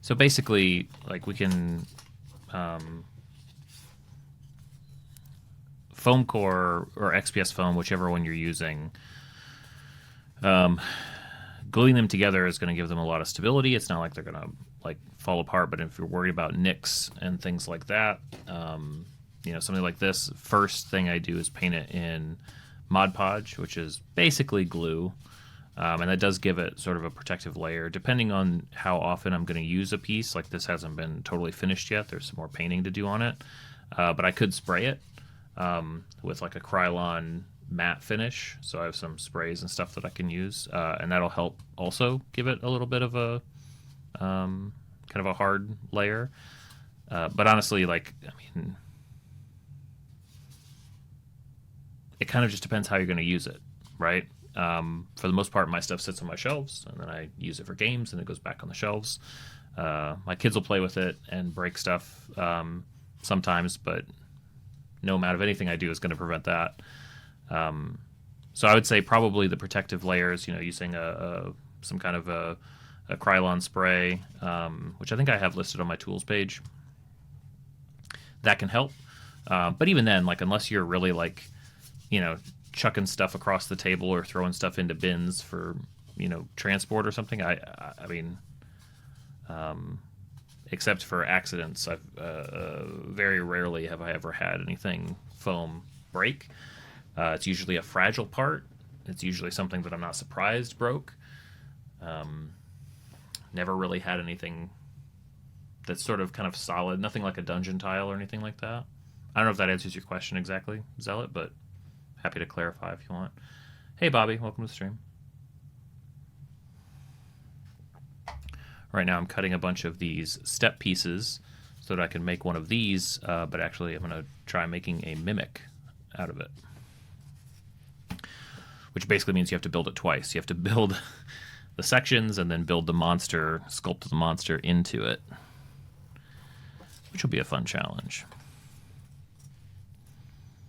So basically, like we can foam core or XPS foam, whichever one you're using. Gluing them together is going to give them a lot of stability. It's not like they're going to like fall apart. But if you're worried about nicks and things like that, something like this, first thing I do is paint it in Mod Podge, which is basically glue. And that does give it sort of a protective layer. Depending on how often I'm going to use a piece, like this hasn't been totally finished yet. There's some more painting to do on it. But I could spray it with like a Krylon matte finish. So I have some sprays and stuff that I can use. And that'll help also give it a little bit of a kind of a hard layer. But honestly, it kind of just depends how you're going to use it, right? For the most part, my stuff sits on my shelves, and then I use it for games, and it goes back on the shelves. My kids will play with it and break stuff sometimes, but no amount of anything I do is going to prevent that. So I would say probably the protective layers, using some kind of a Krylon spray, which I think I have listed on my tools page. That can help. But even then, like unless you're really chucking stuff across the table or throwing stuff into bins for transport or something, I mean, except for accidents, I've very rarely have I ever had anything foam break. It's usually a fragile part. It's usually something that I'm not surprised broke. Never really had anything that's sort of kind of solid, nothing like a dungeon tile or anything like that. I don't know if that answers your question exactly, Zealot, but happy to clarify if you want. Hey, Bobby, welcome to the stream. Right now I'm cutting a bunch of these step pieces so that I can make one of these, but actually I'm going to try making a mimic out of it. Which basically means you have to build it twice. You have to build the sections and then build the monster, sculpt the monster into it. Which will be a fun challenge.